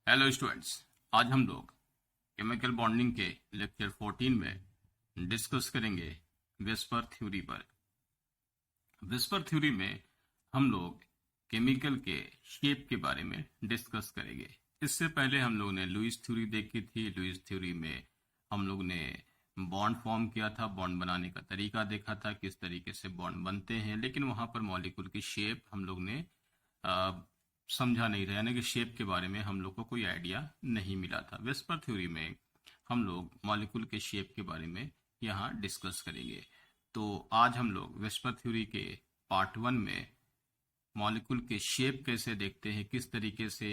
Hello students. आज हम लोग केमिकल बॉन्डिंग के लेक्चर 14 में डिस्कस करेंगे वेस्पर थ्योरी पर। वेस्पर थ्योरी में हम लोग केमिकल के शेप के बारे में डिस्कस करेंगे। इससे पहले हम लोग ने लुईस थ्योरी देखी थी। लुईस थ्योरी में हम लोग ने बॉन्ड फॉर्म किया था, बॉन्ड बनाने का तरीका देखा था, किस तरीके से बॉन्ड बनते हैं, लेकिन वहां पर मॉलिक्यूल की शेप हम लोग ने समझा नहीं था, यानी कि शेप के बारे में हम लोग को कोई आइडिया नहीं मिला था। वेस्पर थ्योरी में हम लोग मॉलिक्यूल के शेप के बारे में यहाँ डिस्कस करेंगे। तो आज हम लोग वेस्पर थ्योरी के पार्ट 1 में मॉलिक्यूल के शेप कैसे देखते हैं, किस तरीके से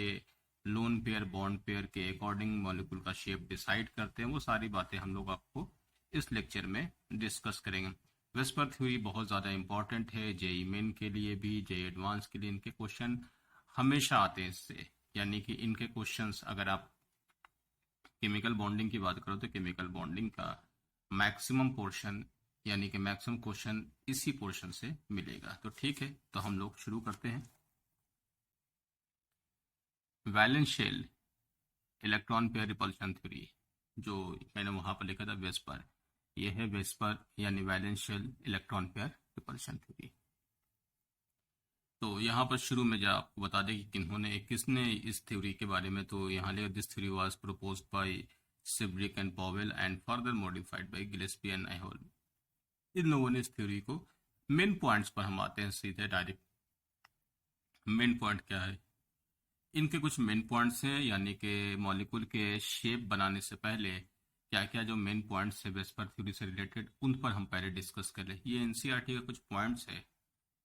लोन पेयर बॉन्ड पेयर के अकॉर्डिंग मॉलिक्यूल का शेप डिसाइड करते हैं, वो सारी बातें हम लोग आपको इस लेक्चर में डिस्कस करेंगे। वेस्पर थ्योरी बहुत ज़्यादा इंपॉर्टेंट है, जेई मेन के लिए भी, जेई एडवांस के लिए इनके क्वेश्चन हमेशा आते हैं इससे। यानी कि इनके क्वेश्चंस, अगर आप केमिकल बॉन्डिंग की बात करो तो केमिकल बॉन्डिंग का मैक्सिमम पोर्शन, यानी कि मैक्सिमम क्वेश्चन इसी पोर्शन से मिलेगा। तो ठीक है, तो हम लोग शुरू करते हैं। Valence shell electron pair repulsion theory, जो मैंने वहां पर लिखा था वेस्पर, ये है वेस्पर यानी valence shell electron pair repulsion theory. तो यहाँ पर शुरू में जो आपको बता दें कि किसने इस थ्योरी के बारे में, तो यहाँ लिखा this theory was proposed by Sidgwick and Powell and further modified by Gillespie and आइहोल। इन लोगों ने इस थ्योरी को, मेन पॉइंट्स पर हम आते हैं सीधे डायरेक्ट। मेन पॉइंट क्या है, इनके कुछ मेन पॉइंट्स हैं, यानी कि मॉलिक्यूल के शेप बनाने से पहले क्या क्या जो मेन पॉइंट्स है वेस्पर थ्योरी से रिलेटेड, उन पर हम पहले डिस्कस कर लें। ये एनसीईआरटी का कुछ पॉइंट्स है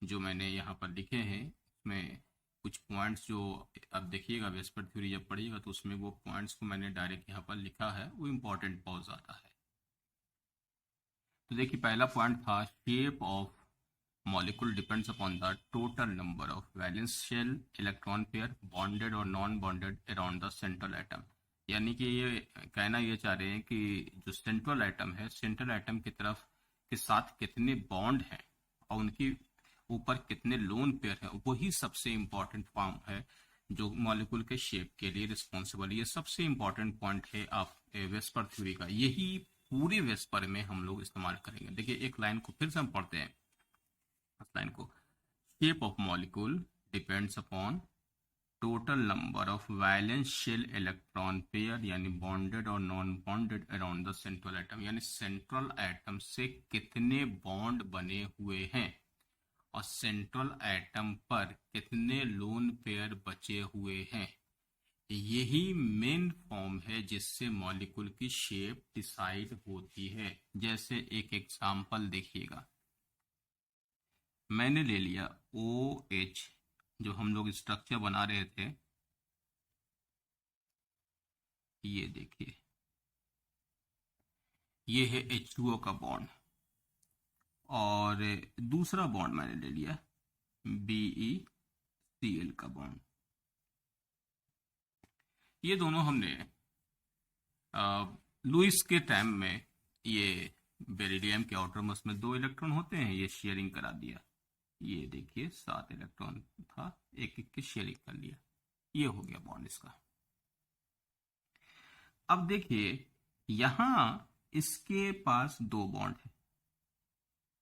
जो मैंने यहाँ पर लिखे हैं। उसमें कुछ पॉइंट्स जो अब देखिएगा, वेस्पर थ्योरी जब पढ़िएगा तो उसमें वो पॉइंट्स को मैंने डायरेक्ट यहाँ पर लिखा है, वो इम्पोर्टेंट बहुत ज़्यादा है। तो देखिए, पहला पॉइंट था shape of molecule depends upon the total number of valence shell electron pair bonded और non bonded around the central atom। यानी कि ये कहना ये चाह रहे हैं कि जो सेंट्रल एटम है, सेंट्रल एटम की तरफ के साथ कितने बॉन्ड हैं और उनकी ऊपर कितने लोन पेयर हैं, वही सबसे इंपॉर्टेंट फॉर्म है जो मॉलिक्यूल के शेप के लिए रिस्पॉन्सिबल। ये सबसे इंपॉर्टेंट पॉइंट है आप वेस्पर थ्योरी का, यही पूरी वेस्पर में हम लोग इस्तेमाल करेंगे। देखिए, एक लाइन को फिर से हम पढ़ते हैं, लाइन को। Shape of molecule depends upon total number of valence shell electron pair, यानी बॉन्डेड और non bonded around the central atom, यानी सेंट्रल एटम से कितने बॉन्ड बने हुए हैं और सेंट्रल एटम पर कितने लोन पेयर बचे हुए हैं। यही मेन फॉर्म है जिससे मॉलिक्यूल की शेप डिसाइड होती है। जैसे एक एग्जांपल देखिएगा, मैंने ले लिया OH, जो हम लोग स्ट्रक्चर बना रहे थे। ये देखिए, ये है H2O का बॉन्ड, और दूसरा बॉन्ड मैंने ले लिया BeCl का बॉन्ड। ये दोनों हमने लुईस के टाइम में, ये बेरिलियम के आउटरमोस्ट में 2 इलेक्ट्रॉन होते हैं, ये शेयरिंग करा दिया। ये देखिए 7 इलेक्ट्रॉन था, एक एक के शेयरिंग कर लिया, ये हो गया बॉन्ड इसका। अब देखिए, यहां इसके पास 2 बॉन्ड है,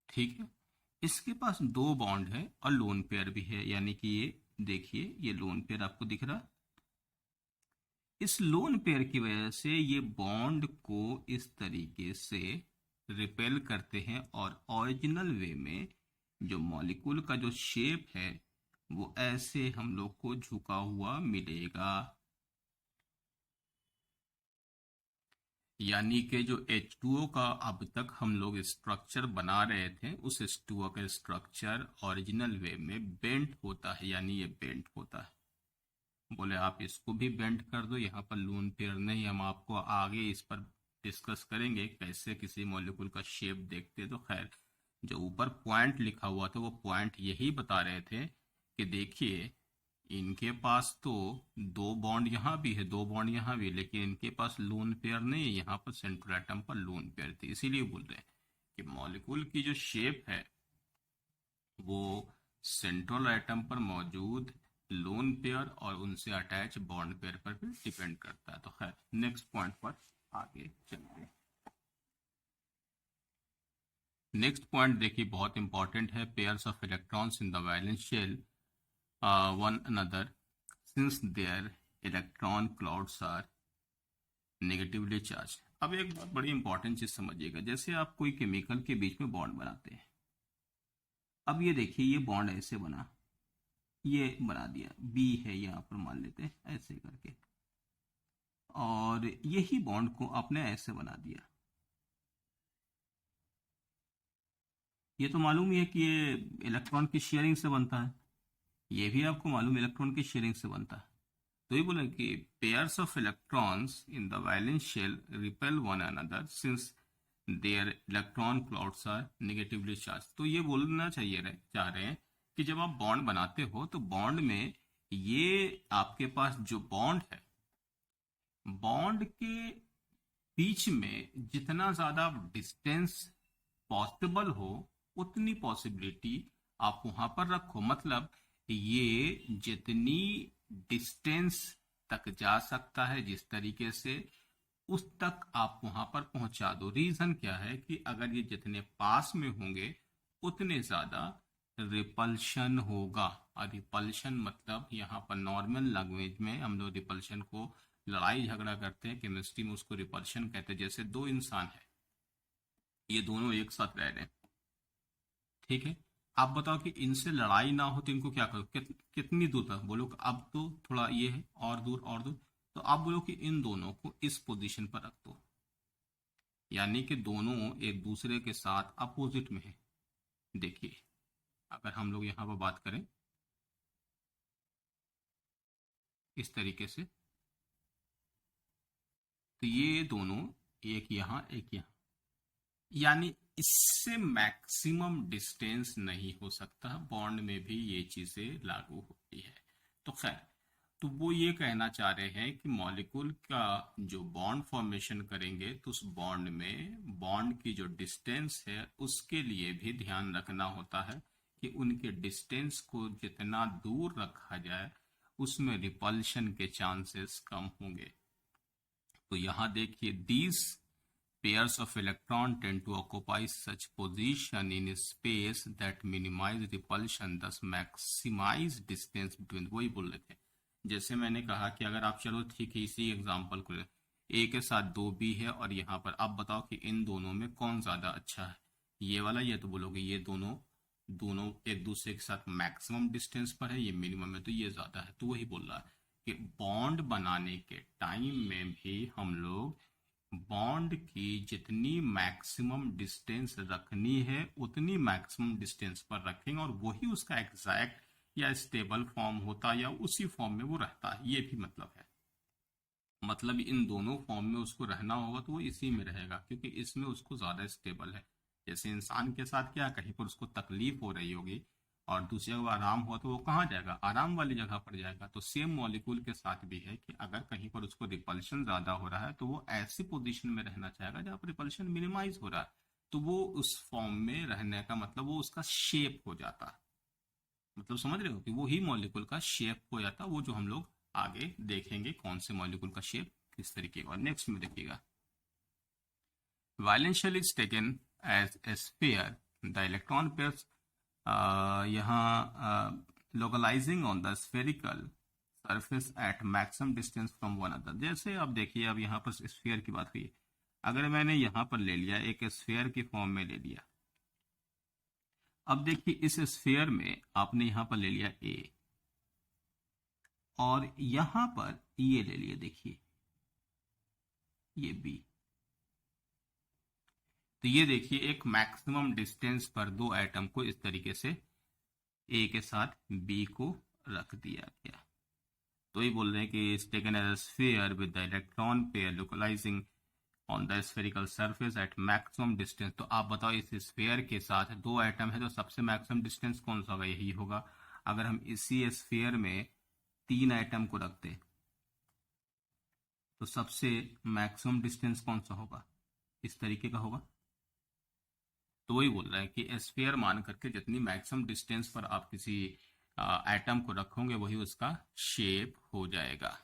ठीक है, इसके पास 2 बॉन्ड है और लोन पेयर भी है, यानी कि ये देखिए, ये लोन पेयर आपको दिख रहा। इस लोन पेयर की वजह से ये बॉन्ड को इस तरीके से रिपेल करते हैं और ओरिजिनल वे में जो मॉलिक्यूल का जो शेप है वो ऐसे हम लोग को झुका हुआ मिलेगा। यानी कि जो H2O का अब तक हम लोग स्ट्रक्चर बना रहे थे, उस H2O का स्ट्रक्चर ओरिजिनल वे में बेंट होता है, यानी ये बेंट होता है। बोले आप इसको भी बेंट कर दो, यहाँ पर लोन पेयर नहीं, हम आपको आगे इस पर डिस्कस करेंगे कैसे किसी मॉलिक्यूल का शेप देखते। तो खैर, जो ऊपर पॉइंट लिखा हुआ था वो पॉइंट यही बता रहे थे कि देखिए, इनके पास तो 2 बॉन्ड यहाँ भी है, 2 बॉन्ड यहाँ भी, लेकिन इनके पास लोन पेयर नहीं है, यहाँ पर सेंट्रल एटम पर लोन पेयर थी। इसीलिए बोल रहे हैं कि मॉलिक्यूल की जो शेप है वो सेंट्रल एटम पर मौजूद लोन पेयर और उनसे अटैच बॉन्ड पेयर पर भी डिपेंड करता है। तो खैर नेक्स्ट पॉइंट पर आगे चलते हैं। नेक्स्ट पॉइंट देखिए बहुत इंपॉर्टेंट है, pairs of electrons in the valence shell one another since their electron clouds are negatively charge. अब एक बहुत बड़ी इंपॉर्टेंट चीज समझिएगा, जैसे आप कोई केमिकल के बीच में बॉन्ड बनाते हैं। अब ये देखिए ये बॉन्ड ऐसे बना, ये बना दिया, बी है यहाँ पर मान लेते हैं ऐसे करके, और यही बॉन्ड को आपने ऐसे बना दिया। ये तो मालूम ही है कि ये इलेक्ट्रॉन की शेयरिंग से बनता है, ये भी आपको मालूम इलेक्ट्रॉन की शेयरिंग से बनता है। तो ये बोले कि pairs of electrons in the valence shell repel one another since their electron clouds are negatively charge. तो ये बोलना चाह रहे हैं कि जब आप बॉन्ड बनाते हो तो बॉन्ड में ये आपके पास जो बॉन्ड है, बॉन्ड के बीच में जितना ज्यादा डिस्टेंस पॉसिबल हो उतनी पॉसिबिलिटी आप वहां पर रखो। मतलब ये जितनी डिस्टेंस तक जा सकता है जिस तरीके से, उस तक आप वहां पर पहुंचा दो। रीजन क्या है कि अगर ये जितने पास में होंगे उतने ज्यादा रिपल्शन होगा। और रिपल्शन मतलब यहाँ पर नॉर्मल लैंग्वेज में हम लोग रिपल्शन को लड़ाई झगड़ा करते हैं, केमिस्ट्री में उसको रिपल्शन कहते हैं। जैसे दो इंसान है, ये दोनों एक साथ रह रहे हैं, ठीक है, आप बताओ कि इनसे लड़ाई ना हो तो इनको क्या करो, कितनी दूर तक बोलो कि अब तो थोड़ा ये है और दूर और दूर, तो आप बोलो कि इन दोनों को इस पोजीशन पर रख दो, यानी कि दोनों एक दूसरे के साथ अपोजिट में है। देखिए अगर हम लोग यहाँ पर बात करें इस तरीके से, तो ये दोनों एक यहाँ एक यहाँ, यानी इससे मैक्सिमम डिस्टेंस नहीं हो सकता। बॉन्ड में भी ये चीजें लागू होती है। तो खैर, तो वो ये कहना चाह रहे हैं कि मॉलिक्यूल का जो बॉन्ड फॉर्मेशन करेंगे तो उस बॉन्ड में बॉन्ड की जो डिस्टेंस है उसके लिए भी ध्यान रखना होता है कि उनके डिस्टेंस को जितना दूर रखा जाए उसमें रिपल्शन के चांसेस कम होंगे। तो यहाँ देखिए these pairs of electron tend to occupy such position in space that minimize repulsion, thus maximize distance between। वही बोल रहे थे, जैसे मैंने कहा कि अगर आप चलो ठीक है इसी एग्जांपल को, ए के साथ दो बी है और यहाँ पर आप बताओ कि इन दोनों में कौन ज्यादा अच्छा है, ये वाला, ये तो बोलोगे ये दोनों एक दूसरे के साथ मैक्सिमम डिस्टेंस पर है, ये मिनिमम है, तो ये ज्यादा है। तो वही बोल रहा है कि बॉन्ड बनाने के टाइम में भी हम लोग बॉन्ड की जितनी मैक्सिमम डिस्टेंस रखनी है उतनी मैक्सिमम डिस्टेंस पर रखेंगे, और वही उसका एग्जैक्ट या स्टेबल फॉर्म होता है या उसी फॉर्म में वो रहता है। ये भी मतलब है, मतलब इन दोनों फॉर्म में उसको रहना होगा तो वो इसी में रहेगा, क्योंकि इसमें उसको ज्यादा स्टेबल है। जैसे इंसान के साथ क्या, कहीं पर उसको तकलीफ हो रही होगी और दूसरी जगह आराम हुआ तो वो कहाँ जाएगा, आराम वाली जगह पर जाएगा। तो सेम मॉलिक्यूल के साथ भी है कि अगर कहीं पर उसको रिपल्शन ज्यादा हो रहा है तो वो ऐसी पोजीशन में रहना चाहेगा जहाँ पर रिपल्शन मिनिमाइज हो रहा है, तो वो उस फॉर्म में रहने का मतलब वो उसका शेप हो जाता है। मतलब समझ रहे हो कि वो ही मॉलिक्यूल का शेप हो जाता है, वो जो हम लोग आगे देखेंगे कौन से मॉलिक्यूल का शेप किस तरीके का। नेक्स्ट में देखिएगा, valence shell is taken as a sphere, the electron pairs यहाँ localising on the spherical surface at maximum distance from one other. जैसे अब देखिए, अब यहाँ पर स्फीयर की बात हुई, अगर मैंने यहाँ पर ले लिया एक स्फीयर की फॉर्म में ले लिया, अब देखिए इस स्फीयर में आपने यहाँ पर ले लिया ए और यहाँ पर ये ले लिया, देखिए ये बी, तो ये देखिए एक मैक्सिमम डिस्टेंस पर दो एटम को इस तरीके से ए के साथ बी को रख दिया गया। तो ये बोल रहे हैं कि is taken as a sphere with the electron pair localising on the spherical surface at maximum distance. तो आप बताओ इस स्फीयर के साथ दो एटम है तो सबसे मैक्सिमम डिस्टेंस कौन सा होगा, यही होगा। अगर हम इसी स्फीयर में तीन एटम को रखते तो सबसे मैक्सिमम डिस्टेंस कौन सा होगा, इस तरीके का होगा। तो वही बोल रहा है कि स्फीयर मान करके जितनी मैक्सिमम डिस्टेंस पर आप किसी एटम को रखोगे वही उसका शेप हो जाएगा।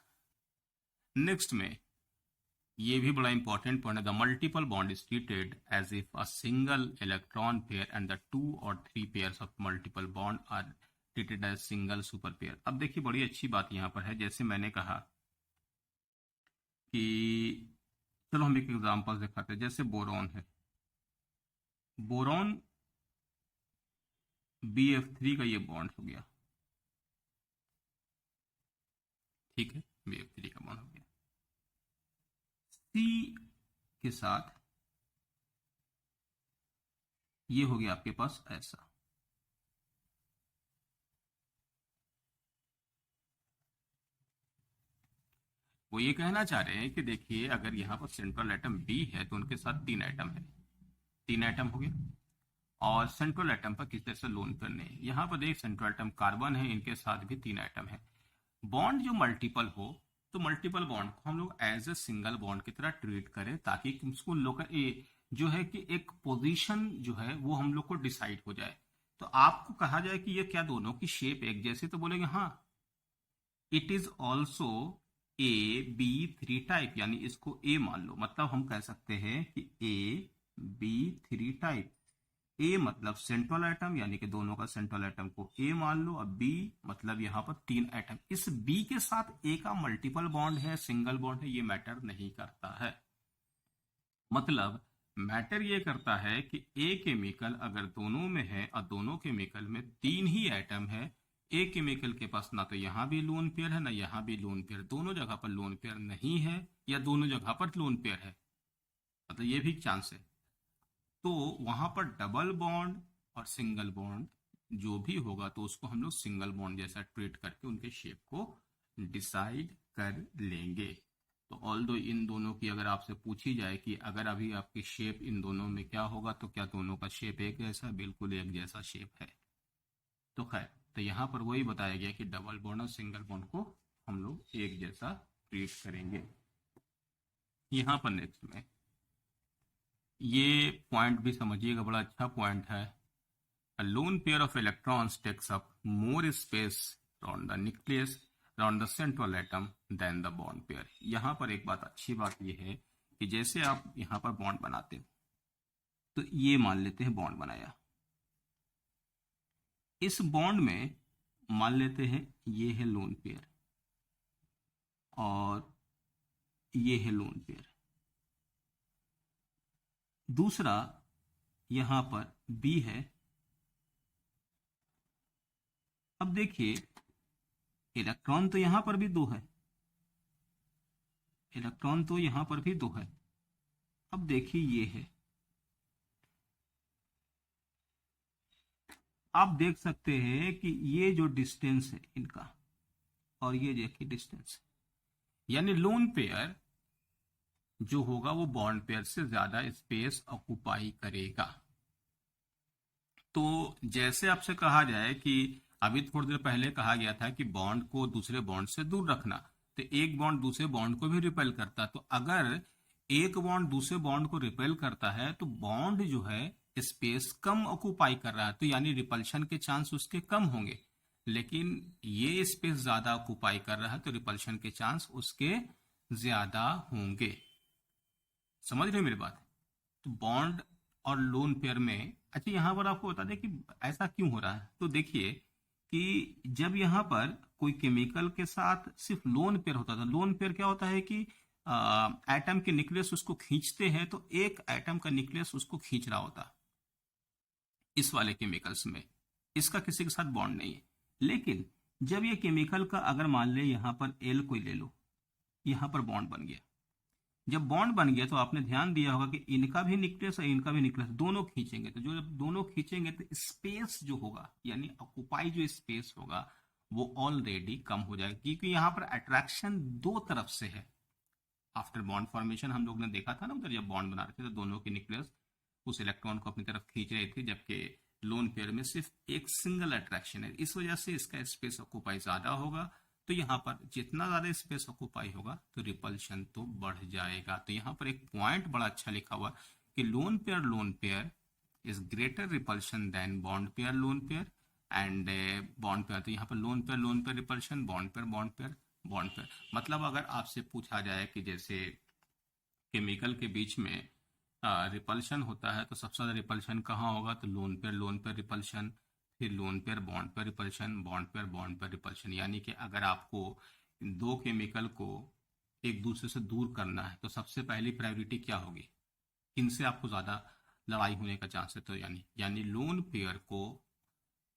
नेक्स्ट में ये भी बड़ा इंपॉर्टेंट पॉइंट है, the multiple bond is treated as if a single electron pair and the 2 और 3 pairs of multiple bond are treated as single super pair. अब देखिए बड़ी अच्छी बात यहाँ पर है, जैसे मैंने कहा कि चलो हम एक एग्जांपल दिखाते हैं, जैसे बोरॉन है, बोरॉन BF3 का ये बॉन्ड हो गया, ठीक है, BF3 का बॉन्ड हो गया। C के साथ ये हो गया आपके पास ऐसा, वो ये कहना चाह रहे हैं कि देखिए अगर यहाँ पर सेंट्रल एटम B है तो उनके साथ 3 एटम है, 3 एटम हो गया, और सेंट्रल एटम पर किस तरह से लोन करने हैं, यहाँ पर देख सेंट्रल एटम कार्बन है, इनके साथ भी 3 एटम है। बॉन्ड जो मल्टीपल हो तो मल्टीपल बॉन्ड को हम लोग एज ए सिंगल बॉन्ड की तरह ट्रीट करें, ताकि उसको लोग जो है कि एक पोजीशन जो है वो हम लोग को डिसाइड हो जाए। तो आपको कहा जाए कि ये क्या दोनों की शेप एक जैसी, तो बोलेंगे हाँ it is also AB3 type, यानी इसको A मान लो, मतलब हम कह सकते हैं कि AB3 टाइप। A मतलब सेंट्रल एटम, यानी कि दोनों का सेंट्रल एटम को A मान लो, अब B मतलब यहाँ पर 3 एटम, इस B के साथ A का मल्टीपल बॉन्ड है, सिंगल बॉन्ड है, ये मैटर नहीं करता है। मतलब मैटर ये करता है कि A केमिकल अगर दोनों में है और दोनों केमिकल में 3 ही एटम है, A केमिकल के पास ना तो यहाँ भी लोन पेयर है ना यहाँ भी लोन पेयर, दोनों जगह पर लोन पेयर नहीं है, या दोनों जगह पर लोन पेयर है, मतलब ये भी चांस है। तो वहां पर डबल बॉन्ड और सिंगल बॉन्ड जो भी होगा तो उसको हम लोग सिंगल बॉन्ड जैसा ट्रीट करके उनके शेप को डिसाइड कर लेंगे। तो ऑल्दो इन दोनों की अगर आपसे पूछी जाए कि अगर अभी आपकी शेप इन दोनों में क्या होगा, तो क्या दोनों का शेप एक जैसा, बिल्कुल एक जैसा शेप है। तो खैर, तो यहाँ पर वही बताया गया कि डबल बॉन्ड और सिंगल बॉन्ड को हम लोग एक जैसा ट्रीट करेंगे। यहाँ पर नेक्स्ट में ये पॉइंट भी समझिएगा, बड़ा अच्छा पॉइंट है। A lone pair of electrons takes up more space around the nucleus, around the central atom than the bond pair। यहाँ पर एक बात, अच्छी बात ये है कि जैसे आप यहाँ पर बॉन्ड बनाते हो, तो ये मान लेते हैं बॉन्ड बनाया, इस बॉन्ड में मान लेते हैं ये है लोन पेयर और ये है लोन पेयर, दूसरा यहां पर B है। अब देखिए इलेक्ट्रॉन तो यहां पर भी 2 है, इलेक्ट्रॉन तो यहां पर भी 2 है। अब देखिए ये है, आप देख सकते हैं कि ये जो डिस्टेंस है इनका और ये देखिए डिस्टेंस, यानी लोन पेयर जो होगा वो बॉन्ड पेयर से ज्यादा स्पेस ऑक्युपाई करेगा। तो जैसे आपसे कहा जाए कि अभी थोड़ी देर पहले कहा गया था कि बॉन्ड को दूसरे बॉन्ड से दूर रखना, तो एक बॉन्ड दूसरे बॉन्ड को भी रिपेल करता है, तो अगर एक बॉन्ड दूसरे बॉन्ड को रिपेल करता है तो बॉन्ड जो है स्पेस कम ऑक्युपाई कर रहा है, तो यानी रिपल्शन के चांस उसके कम होंगे। लेकिन ये स्पेस ज्यादा ऑक्युपाई कर रहा है तो रिपल्शन के चांस उसके ज्यादा होंगे। समझ रहे हो मेरी बात? तो बॉन्ड और लोन पेयर में, अच्छा यहाँ पर आपको बता दें कि ऐसा क्यों हो रहा है। तो देखिए कि जब यहाँ पर कोई केमिकल के साथ सिर्फ लोन पेयर होता था, लोन पेयर क्या होता है कि एटम के न्यूक्लियस उसको खींचते हैं, तो एक एटम का न्यूक्लियस उसको खींच रहा होता। इस वाले केमिकल्स में इसका किसी के साथ बॉन्ड नहीं है। लेकिन जब ये केमिकल का अगर मान ले यहाँ पर एल कोई ले लो, यहाँ पर बॉन्ड बन गया, जब बॉन्ड बन गया तो आपने ध्यान दिया होगा कि इनका भी न्यूक्लियस और इनका भी न्यूक्लियस दोनों खींचेंगे, तो जो जब दोनों खींचेंगे तो स्पेस जो होगा यानी ऑक्युपाई जो स्पेस होगा वो ऑलरेडी कम हो जाएगा, क्योंकि यहाँ पर अट्रैक्शन 2 तरफ से है। आफ्टर बॉन्ड फॉर्मेशन हम लोग ने देखा था ना उधर, जब बॉन्ड बना रहे थे तो दोनों के न्यूक्लियस उस इलेक्ट्रॉन को अपनी तरफ खींच रहे थे, जबकि लोन पेयर में सिर्फ एक सिंगल अट्रैक्शन है, इस वजह से इसका स्पेस ऑक्युपाई ज्यादा होगा। तो यहाँ पर जितना ज्यादा स्पेस ऑक्युपाई होगा तो रिपल्शन तो बढ़ जाएगा। तो यहाँ पर एक पॉइंट बड़ा अच्छा लिखा हुआ कि lone pair is greater repulsion than bond pair lone pair, and bond pair, तो यहाँ पर lone pair repulsion, bond pair bond pair bond pair. मतलब अगर आपसे पूछा जाए कि जैसे केमिकल के बीच में रिपल्शन होता है तो सबसे ज़्यादा रिपल्शन कहाँ होगा, तो लोन पेयर रिपल्शन, फिर loan pair repulsion, bond pair repulsion. यानी कि अगर आपको दो केमिकल को एक दूसरे से दूर करना है तो सबसे पहली प्रायोरिटी क्या होगी, किनसे आपको ज़्यादा लड़ाई होने का चांस है, तो यानी लोन पेयर को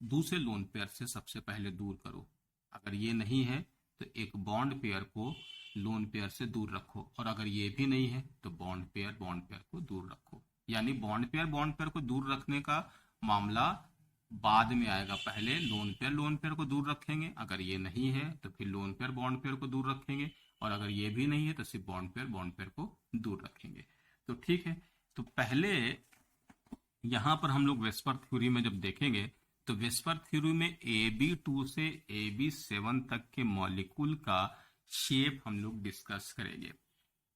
दूसरे लोन पेयर से सबसे पहले दूर करो। अगर ये नहीं है तो एक बॉन्ड पेयर को लोन पेयर से दूर रखो, और अगर ये भी नहीं है तो बॉन्ड पेयर को दूर रखो। यानी बॉन्ड पेयर को दूर रखने का मामला बाद में आएगा, पहले लोन पेयर को दूर रखेंगे, अगर ये नहीं है तो फिर लोन पेयर बॉन्ड पेयर को दूर रखेंगे, और अगर ये भी नहीं है तो सिर्फ बॉन्ड पेयर को दूर रखेंगे। तो ठीक है, तो पहले यहाँ पर हम लोग वेस्पर थ्योरी में जब देखेंगे तो वेस्पर थ्योरी में AB2 से AB7 तक के मॉलिक्यूल का शेप हम लोग डिस्कस करेंगे।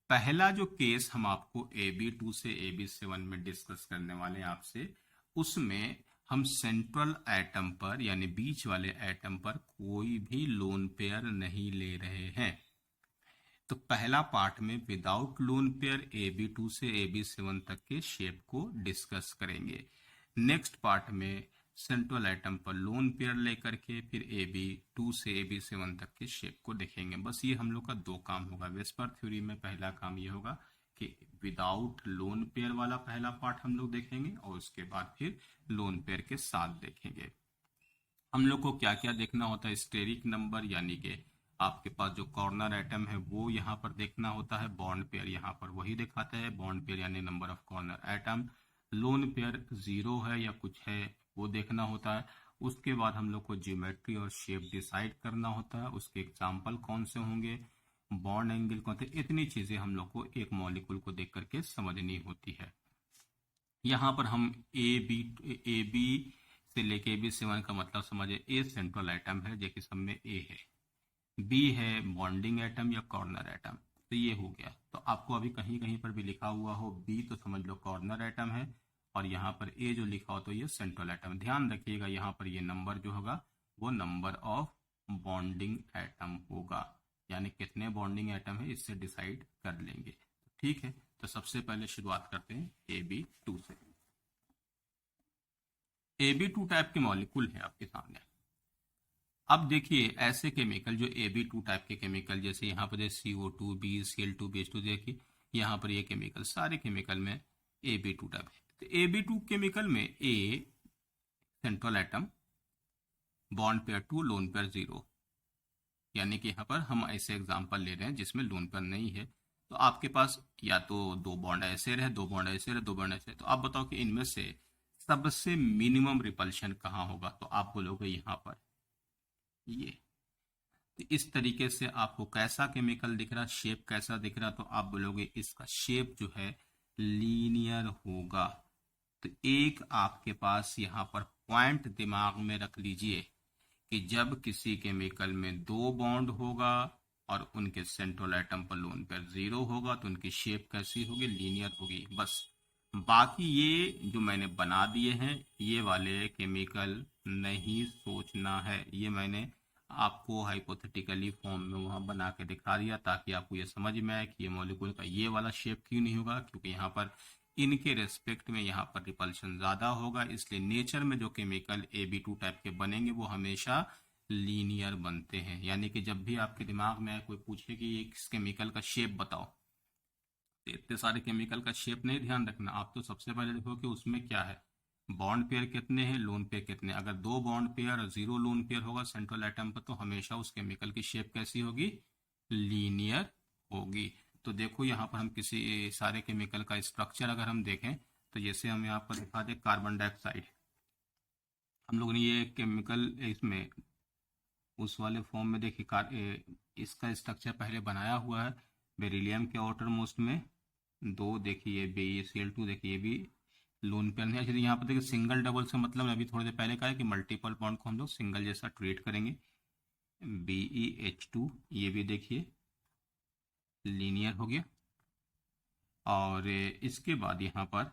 पहला जो केस हम आपको AB2 से AB7 में डिस्कस करने वाले हैं आपसे, उसमें हम सेंट्रल एटम पर यानी बीच वाले एटम पर कोई भी लोन पेयर नहीं ले रहे हैं। तो पहला पार्ट में विदाउट लोन पेयर AB2 से AB7 तक के शेप को डिस्कस करेंगे। नेक्स्ट पार्ट में सेंट्रल एटम पर लोन पेयर लेकर के फिर AB2 से AB7 तक के शेप को देखेंगे। बस ये हम लोग का दो काम होगा वेस्पर थ्योरी में। पहला काम ये होगा कि विदाउट लोन पेयर वाला पहला पार्ट हम लोग देखेंगे, और उसके बाद फिर लोन पेयर के साथ देखेंगे। हम लोग को क्या क्या देखना होता है, स्टेरिक नंबर, यानी कि आपके पास जो कॉर्नर एटम है वो यहाँ पर देखना होता है, बॉन्ड पेयर यहाँ पर वही दिखाता है, बॉन्ड पेयर यानी number of corner atom. Lone pair 0 है या कुछ है वो देखना होता है। उसके बाद हम लोग को ज्योमेट्री और शेप डिसाइड करना होता है, उसके एग्जाम्पल कौन से होंगे, बॉन्ड एंगल कौन से, इतनी चीजें हम लोग को एक मॉलिक्यूल को देख करके समझनी होती है। यहाँ पर हम ए बी से लेके AB7 का मतलब समझे, ए सेंट्रल एटम है जो कि सब में ए है, बी है बॉन्डिंग एटम या कॉर्नर एटम, तो ये हो गया। तो आपको अभी कहीं कहीं पर भी लिखा हुआ हो बी तो समझ लो कॉर्नर एटम है, और यहाँ पर ए जो लिखा हो तो ये सेंट्रल एटम। ध्यान रखिएगा यहाँ पर ये नंबर जो होगा वो नंबर ऑफ बॉन्डिंग एटम होगा, यानी कितने बॉन्डिंग एटम है इससे डिसाइड कर लेंगे। ठीक है, तो सबसे पहले शुरुआत करते हैं AB2 से। AB2 टाइप के मॉलिक्यूल है आपके सामने। अब देखिए ऐसे केमिकल जो AB2 टाइप के केमिकल, जैसे यहाँ पर CO2 BCl2 BH2, देखिए यहाँ पर ये केमिकल सारे केमिकल में AB2 टाइप है। तो AB2 केमिकल में A central atom, bond pair 2, lone pair 0, यानी कि यहाँ पर हम ऐसे एग्जांपल ले रहे हैं जिसमें लोन पेयर नहीं है। तो आपके पास या तो दो बॉन्ड ऐसे रहे, दो बॉन्ड ऐसे रहे, दो बॉन्ड ऐसे, तो आप बताओ कि इनमें से सबसे मिनिमम रिपल्शन कहाँ होगा, तो आप बोलोगे यहाँ पर ये। तो इस तरीके से आपको कैसा केमिकल दिख रहा, शेप कैसा दिख रहा, तो आप बोलोगे इसका शेप जो है लीनियर होगा। तो एक आपके पास यहाँ पर पॉइंट दिमाग में रख लीजिए कि जब किसी केमिकल में दो बॉन्ड होगा और उनके सेंट्रल एटम पर लोन पेयर 0 होगा तो उनकी शेप कैसी होगी, लीनियर होगी। बस बाकी ये जो मैंने बना दिए हैं ये वाले केमिकल नहीं सोचना है, ये मैंने आपको हाइपोथेटिकली फॉर्म में वहां बना के दिखा दिया ताकि आपको ये समझ में आए कि ये मॉलिक्यूल का ये वाला शेप क्यों नहीं होगा, क्योंकि यहाँ पर इनके रेस्पेक्ट में यहाँ पर रिपल्शन ज्यादा होगा। इसलिए नेचर में जो केमिकल AB2 टाइप के बनेंगे वो हमेशा लीनियर बनते हैं। यानी कि जब भी आपके दिमाग में कोई पूछे कि ये किस केमिकल का शेप बताओ, तो इतने सारे केमिकल का शेप नहीं ध्यान रखना, आप तो सबसे पहले देखो कि उसमें क्या है, बॉन्ड पेयर कितने हैं, लोन पेयर कितने। अगर दो बॉन्ड पेयर और 0 लोन पेयर होगा सेंट्रल एटम पर तो हमेशा उस केमिकल की शेप कैसी होगी, लीनियर होगी। तो देखो यहाँ पर हम किसी सारे केमिकल का स्ट्रक्चर अगर हम देखें तो जैसे हम यहाँ पर दिखा दें कार्बन डाइऑक्साइड, हम लोगों ने ये केमिकल इसमें उस वाले फॉर्म में देखिए इसका स्ट्रक्चर पहले बनाया हुआ है। बेरिलियम के आउटर मोस्ट में दो, देखिए BeCl2, देखिए भी लोन पेयर नहीं। अच्छा यहाँ पर देखिए सिंगल डबल से मतलब अभी थोड़ी देर पहले कहा है कि मल्टीपल बॉन्ड को हम लोग सिंगल जैसा ट्रीट करेंगे। BeH2 ये भी देखिए लीनियर हो गया। और इसके बाद यहाँ पर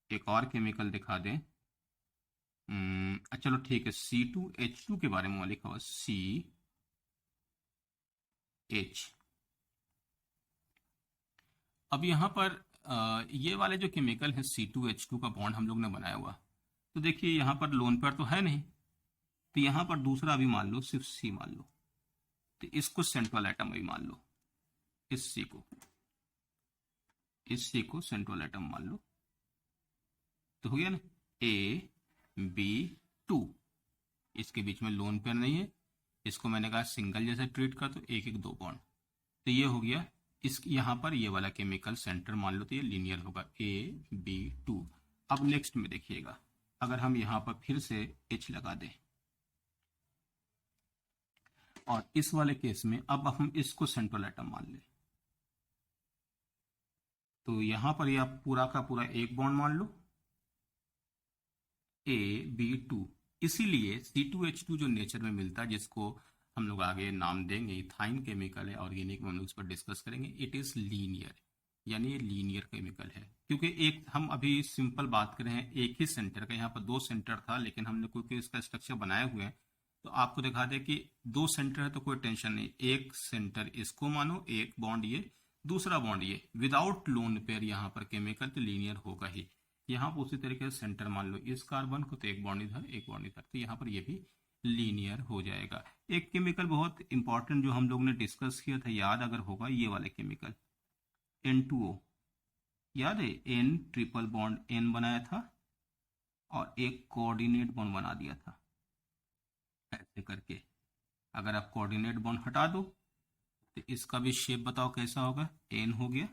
एक और केमिकल दिखा दें, चलो ठीक है, C2H2 के बारे में लिखा हुआ CH। अब यहाँ पर ये वाले जो केमिकल है C2H2 का बॉन्ड हम लोग ने बनाया हुआ, तो देखिए यहाँ पर लोन पेयर तो है नहीं, तो यहाँ पर दूसरा भी मान लो, सिर्फ C मान लो, तो इसको सेंट्रल एटम भी मान लो, इस C को सेंट्रल एटम मान लो, तो हो गया ना AB2। इसके बीच में लोन पेयर नहीं है, इसको मैंने कहा सिंगल जैसे ट्रीट कर, तो एक एक दो बॉन्ड, तो ये हो गया। इस यहाँ पर ये वाला केमिकल सेंटर मान लो, तो ये लीनियर होगा AB2। अब नेक्स्ट में देखिएगा, अगर हम यहाँ पर फिर से H लगा दें, और इस वाले केस में अब हम इसको सेंट्रल एटम मान लें, तो यहाँ पर ये आप पूरा का पूरा एक बॉन्ड मान लो AB2। इसीलिए C2H2 जो नेचर में मिलता है, जिसको हम लोग आगे नाम देंगे, इथाइन केमिकल है, ऑर्गेनिक में हम लोग इस पर डिस्कस करेंगे, इट इज लीनियर, यानी ये लीनियर केमिकल है। क्योंकि एक हम अभी सिंपल बात कर रहे हैं एक ही सेंटर का, यहाँ पर दो सेंटर था, लेकिन हमने क्योंकि इसका स्ट्रक्चर बनाए हुए हैं, तो आपको दिखा दे कि दो सेंटर है तो कोई टेंशन नहीं, एक सेंटर इसको मानो, एक बॉन्ड ये, दूसरा बॉन्ड ये, विदाउट लोन पेयर यहाँ पर केमिकल तो लीनियर होगा ही। यहाँ पर उसी तरीके से सेंटर मान लो इस कार्बन को, तो एक बॉन्ड इधर एक बॉन्ड इधर, तो यहाँ पर ये भी लीनियर हो जाएगा। एक केमिकल बहुत इंपॉर्टेंट जो हम लोग ने डिस्कस किया था, याद अगर होगा, ये वाले केमिकल N2O, याद है, N ट्रिपल बॉन्ड N बनाया था और एक कोऑर्डिनेट बॉन्ड बना दिया था ऐसे करके। अगर आप कोऑर्डिनेट बॉन्ड हटा दो तो इसका भी शेप बताओ कैसा होगा, N हो गया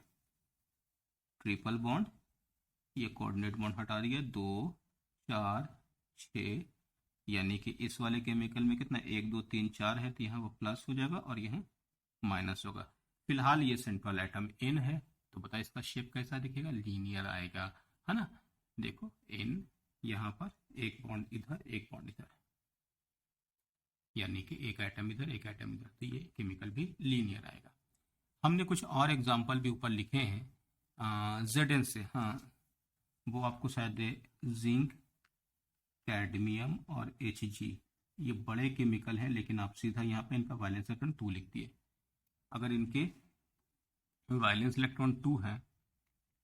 ट्रिपल बॉन्ड, ये कोऑर्डिनेट बॉन्ड हटा दिया, 2 4 6, यानी कि इस वाले केमिकल में कितना 1 2 3 4 है, तो यहाँ वो प्लस हो जाएगा और यहाँ माइनस होगा। फिलहाल ये सेंट्रल एटम N है, तो बता इसका शेप कैसा दिखेगा, लीनियर आएगा, है ना। देखो N यहाँ पर एक बॉन्ड इधर एक बॉन्ड इधर, यानी कि एक एटम इधर एक एटम इधर, तो ये केमिकल भी लीनियर आएगा। हमने कुछ और एग्जाम्पल भी ऊपर लिखे हैं Zn से, हाँ वो आपको शायद जिंक, कैडमियम और Hg, ये बड़े केमिकल हैं, लेकिन आप सीधा यहाँ पे इनका वैलेंस इलेक्ट्रॉन 2 लिख दिए। अगर इनके वैलेंस इलेक्ट्रॉन 2 है,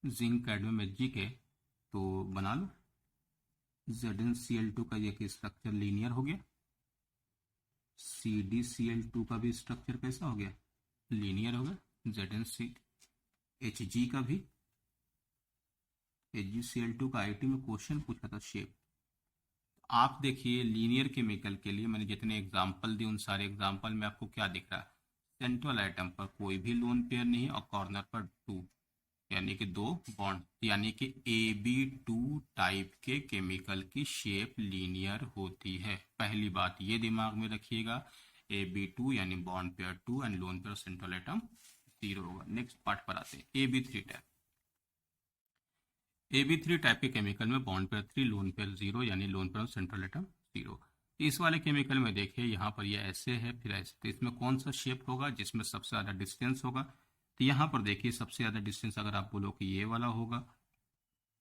जिंक कैडमियम Hg के, तो बना लो ZnCl2 का ये स्ट्रक्चर लीनियर हो गया, CdCl2 का भी स्ट्रक्चर कैसा हो गया, लीनियर हो गया, ZnHg का भी, HgCl2 का आईटी में क्वेश्चन पूछा था शेप। आप देखिए लीनियर केमिकल के लिए मैंने जितने एग्जाम्पल दिए, उन सारे एग्जाम्पल में आपको क्या दिख रहा है, सेंट्रल आइटम पर कोई भी लोन पेयर नहीं है और कॉर्नर पर 2, यानी कि 2 बॉन्ड, यानी कि AB2 टाइप के केमिकल की शेप लीनियर होती है। पहली बात ये दिमाग में रखिएगा, AB2 यानी bond pair 2 and lone pair central item 0 होगा। नेक्स्ट पार्ट पर आते हैं, AB3 टाइप। AB3 टाइप के केमिकल में बॉन्ड पेयर 3, लोन पेयर 0, यानी लोन पेयर सेंट्रल एटम 0। इस वाले केमिकल में देखिए यहाँ पर ये ऐसे है फिर ऐसे, तो इसमें कौन सा शेप होगा जिसमें सबसे ज़्यादा डिस्टेंस होगा, तो यहाँ पर देखिए सबसे ज़्यादा डिस्टेंस अगर आप बोलो कि ये वाला होगा,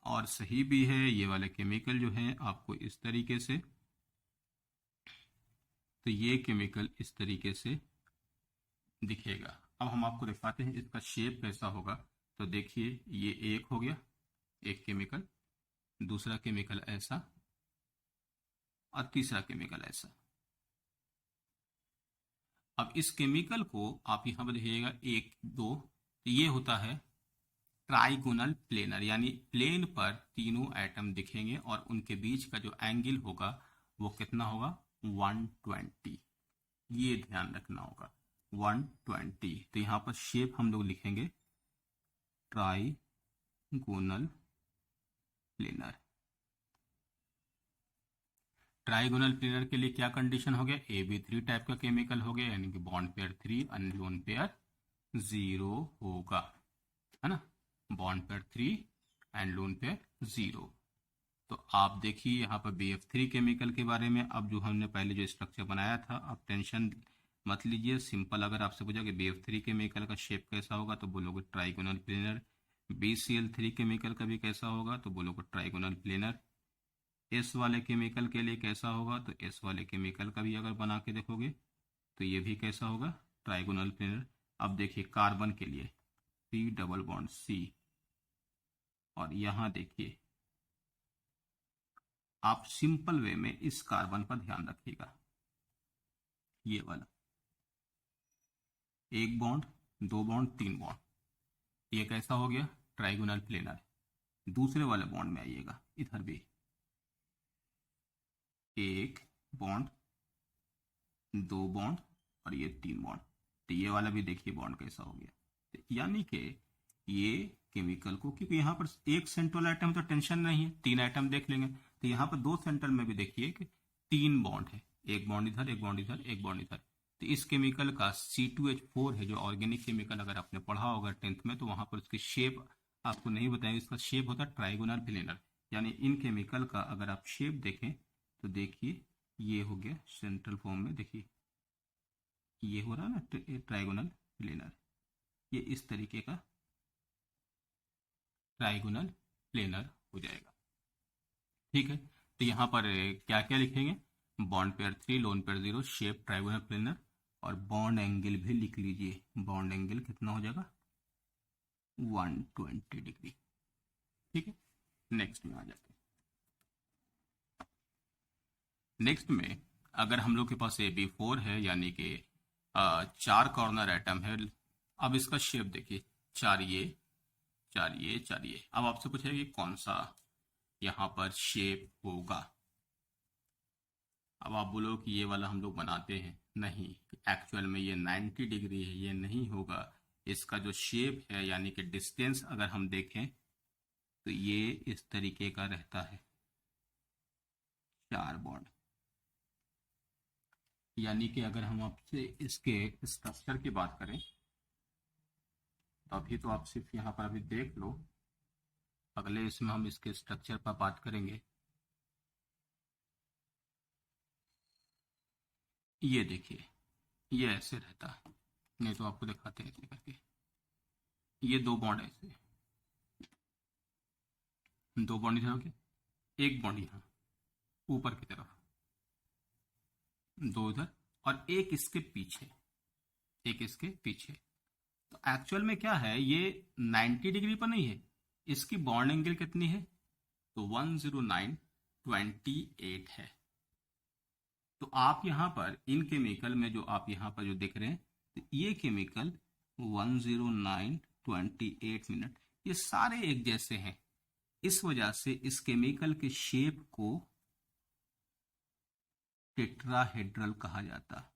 और सही भी है, ये वाले केमिकल जो है आपको इस तरीके से, तो ये केमिकल इस तरीके से दिखेगा। अब हम आपको दिखाते हैं इसका शेप कैसा होगा, तो देखिए ये एक हो गया, एक केमिकल, दूसरा केमिकल ऐसा और तीसरा केमिकल ऐसा। अब इस केमिकल को आप यहां पर देखिएगा 1 2, तो ये होता है ट्राइगोनल प्लेनर, यानी प्लेन पर तीनों एटम दिखेंगे और उनके बीच का जो एंगल होगा वो कितना होगा, 120, ये ध्यान रखना होगा 120। तो यहाँ पर शेप हम लोग लिखेंगे ट्राइगोनल प्लेनर। ट्राइगोनल प्लेनर के लिए क्या कंडीशन हो गया, AB3 टाइप का केमिकल हो गया, यानी कि bond pair 3 and lone pair 0 होगा, है ना, bond pair 3 and lone pair 0। तो आप देखिए यहाँ पर BF3 केमिकल के बारे में, अब जो हमने पहले जो स्ट्रक्चर बनाया था, आप टेंशन मत लीजिए, सिंपल अगर आपसे पूछा कि BF3 केमिकल का शेप कैसा होगा तो बोलोगे ट्राइगोनल प्लेनर। BCl3 केमिकल का भी कैसा होगा तो बोलोगे ट्राइगोनल प्लेनर। एस वाले केमिकल के लिए कैसा होगा, तो एस वाले केमिकल का भी अगर बना के देखोगे तो ये भी कैसा होगा, ट्राइगोनल प्लेनर। अब देखिए कार्बन के लिए सी डबल बॉन्ड सी, और यहां देखिए आप सिंपल वे में इस कार्बन पर ध्यान रखिएगा, ये वाला एक बॉन्ड, दो बॉन्ड, तीन बॉन्ड, ये कैसा हो गया, ट्राइगोनल प्लेनर। दूसरे वाले बॉन्ड में आइएगा, इधर भी एक बॉन्ड, दो बॉन्ड और ये तीन बॉन्ड, तो ये वाला भी देखिए बॉन्ड कैसा हो गया। तो यानी कि ये केमिकल को, क्योंकि यहाँ पर एक सेंट्रल आइटम तो टेंशन नहीं है, तीन आइटम देख लेंगे, तो यहाँ पर दो सेंट्रल में भी देखिए कि तीन बॉन्ड है, एक बॉन्ड इधर, एक बॉन्ड इधर, एक बॉन्ड इधर। तो इस केमिकल का C2H4 है, जो ऑर्गेनिक केमिकल अगर आपने पढ़ा होगा 10th में, तो वहां पर उसकी शेप आपको नहीं बताएंगे, इसका शेप होता है ट्राइगोनल प्लेनर। यानी इन केमिकल का अगर आप शेप देखें तो देखिए ये हो गया सेंट्रल फॉर्म में, देखिए ये हो रहा है ना ट्राइगोनल प्लेनर, ये इस तरीके का ट्राइगोनल प्लेनर हो जाएगा। ठीक है, तो यहाँ पर क्या क्या लिखेंगे, bond pair 3, lone pair 0, shape trigonal planar, और बॉन्ड एंगल भी लिख लीजिए, बॉन्ड एंगल कितना हो जाएगा, 120 डिग्री। ठीक है, नेक्स्ट में आ जाते हैं। नेक्स्ट में अगर हम लोग के पास AB4 है, यानी कि चार कॉर्नर एटम है, अब इसका शेप देखिए, चार ये, चार ये, चार ये। अब आपसे पूछेगा कि कौन सा यहाँ पर शेप होगा। अब आप बोलो कि ये वाला हम लोग बनाते हैं, नहीं, एक्चुअल में ये 90 डिग्री है, ये नहीं होगा। इसका जो शेप है, यानी कि डिस्टेंस अगर हम देखें तो ये इस तरीके का रहता है, चार बॉन्ड। यानी कि अगर हम आपसे इसके स्ट्रक्चर की बात करें तो अभी तो आप सिर्फ यहाँ पर अभी देख लो, अगले इसमें हम इसके स्ट्रक्चर पर बात करेंगे। ये देखिए, ये ऐसे रहता है, नहीं तो आपको दिखाते हैं ऐसे करके, ये दो बॉन्ड ऐसे, दो बॉन्ड इधर हो गए, एक बॉन्ड यहाँ ऊपर की तरफ, दो इधर, और एक इसके पीछे, एक इसके पीछे। तो एक्चुअल में क्या है, ये 90 डिग्री पर नहीं है, इसकी बॉन्ड एंगल कितनी है, तो 109.28 है। तो आप यहाँ पर इन केमिकल में जो आप यहाँ पर जो देख रहे हैं, तो ये केमिकल 109.28 मिनट, ये सारे एक जैसे हैं। इस वजह से इस केमिकल के शेप को टेट्राहेड्रल कहा जाता है।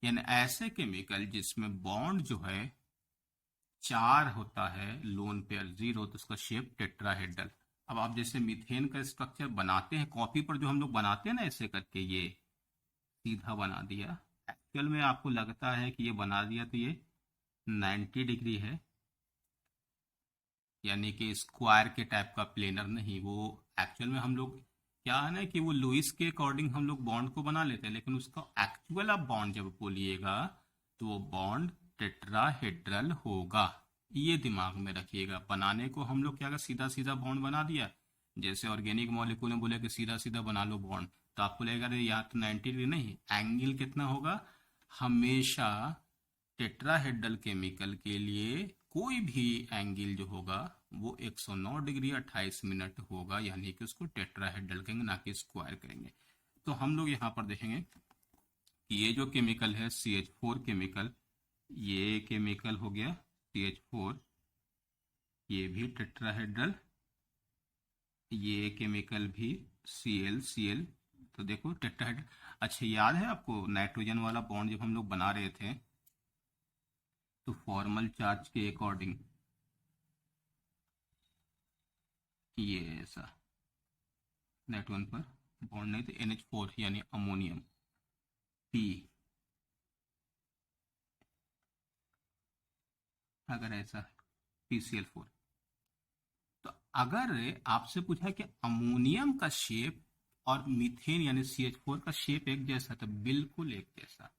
यानी ऐसे केमिकल जिसमें बॉन्ड जो है चार होता है, लोन पेयर 0, तो उसका शेप टेट्राहेड्रल। अब आप जैसे मीथेन का स्ट्रक्चर बनाते हैं कॉपी पर, जो हम लोग बनाते हैं ना ऐसे करके, ये सीधा बना दिया, एक्चुअल में आपको लगता है कि ये बना दिया तो ये 90 डिग्री है, यानी कि स्क्वायर के टाइप का प्लेनर नहीं। वो एक्चुअल में हम लोग क्या है ना कि वो लुइस के अकॉर्डिंग हम लोग बॉन्ड को बना लेते हैं, लेकिन उसका एक्चुअल आप बॉन्ड जब बोलिएगा तो वो बॉन्ड टेट्राहेड्रल होगा। ये दिमाग में रखिएगा। बनाने को हम लोग क्या, सीधा सीधा बॉन्ड बना दिया, जैसे ऑर्गेनिक मॉलिक्यूल में बोले कि सीधा सीधा बना लो बॉन्ड, तो आपको लगेगा यहाँ तो 90 डिग्री नहीं, एंगल कितना होगा, हमेशा टेट्राहेड्रल केमिकल के लिए कोई भी एंगल जो होगा वो 109 डिग्री 28 मिनट होगा, यानी कि उसको टेट्राहेड्रल कहेंगे, ना कि स्क्वायर कहेंगे। तो हम लोग यहाँ पर देखेंगे कि ये जो केमिकल है CH4 केमिकल, ये केमिकल हो गया CH4, ये भी टेट्राहेड्रल, ये केमिकल भी Cl। तो देखो टेट्राहेड्रल। अच्छा, याद है आपको नाइट्रोजन वाला बॉन्ड जब हम लोग बना रहे थे तो फॉर्मल चार्ज के अकॉर्डिंग ये ऐसा नाइट्रोजन पर बॉन्ड नहीं, तो NH4 यानी अमोनियम P, अगर ऐसा PCl4, तो अगर आपसे पूछा कि अमोनियम का शेप और मीथेन यानी CH4 का शेप एक जैसा, तो बिल्कुल एक जैसा,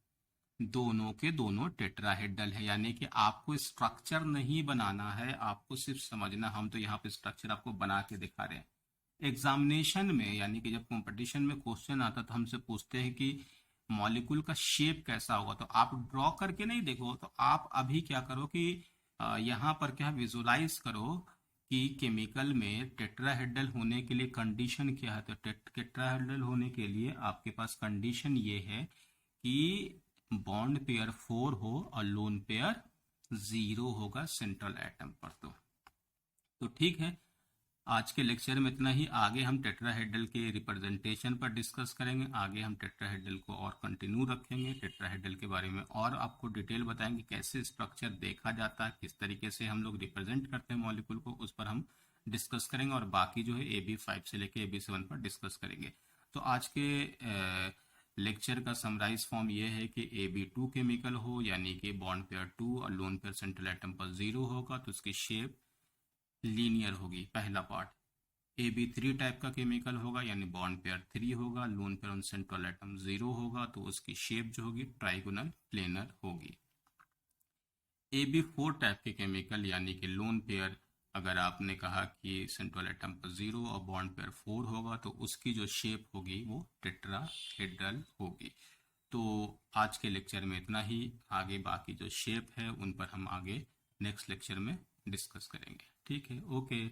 दोनों के दोनों टेट्राहेड्रल है। यानी कि आपको स्ट्रक्चर नहीं बनाना है, आपको सिर्फ समझना, हम तो यहाँ पे स्ट्रक्चर आपको बना के दिखा रहे हैं। एग्जामिनेशन में यानी कि जब कंपटीशन में क्वेश्चन आता तो हमसे पूछते हैं कि मॉलिक्यूल का शेप कैसा होगा, तो आप ड्रॉ करके नहीं देखो, तो आप अभी क्या करो कि यहाँ पर क्या विजुलाइज करो कि केमिकल में टेट्राहेड्रल होने के लिए कंडीशन क्या है। तो टेट्राहेड्रल होने के लिए आपके पास कंडीशन ये है कि बॉन्ड पेयर 4 हो और लोन पेयर 0 होगा सेंट्रल एटम पर। तो ठीक है, आज के लेक्चर में इतना ही। आगे हम टेट्राहेड्रल के रिप्रेजेंटेशन पर डिस्कस करेंगे। आगे हम टेट्राहेड्रल को और कंटिन्यू रखेंगे, टेट्राहेड्रल के बारे में और आपको डिटेल बताएंगे, कैसे स्ट्रक्चर देखा जाता है, किस तरीके से हम लोग रिप्रेजेंट करते हैं मॉलिक्यूल को, उस पर हम डिस्कस करेंगे। और बाकी जो है AB5 से लेके AB7 पर डिस्कस करेंगे। तो आज के लेक्चर का समराइज फॉर्म ये है कि AB2 केमिकल हो यानी कि बॉन्ड पेयर 2 और लोन पेयर सेंट्रल एटम पर 0 होगा तो उसकी शेप लीनियर होगी, पहला पार्ट। AB3 टाइप का केमिकल होगा यानी बॉन्ड पेयर 3 होगा, lone pair on central atom 0 होगा तो उसकी शेप जो होगी ट्राइगोनल प्लेनर होगी। AB4 टाइप के केमिकल यानी कि लोन पेयर, अगर आपने कहा कि सेंट्रल एटम पर 0 और बॉन्ड पेयर 4 होगा तो उसकी जो शेप होगी वो टेट्राहेड्रल होगी। तो आज के लेक्चर में इतना ही। आगे बाकी जो शेप है उन पर हम आगे नेक्स्ट लेक्चर में डिस्कस करेंगे। ठीक है, ओके।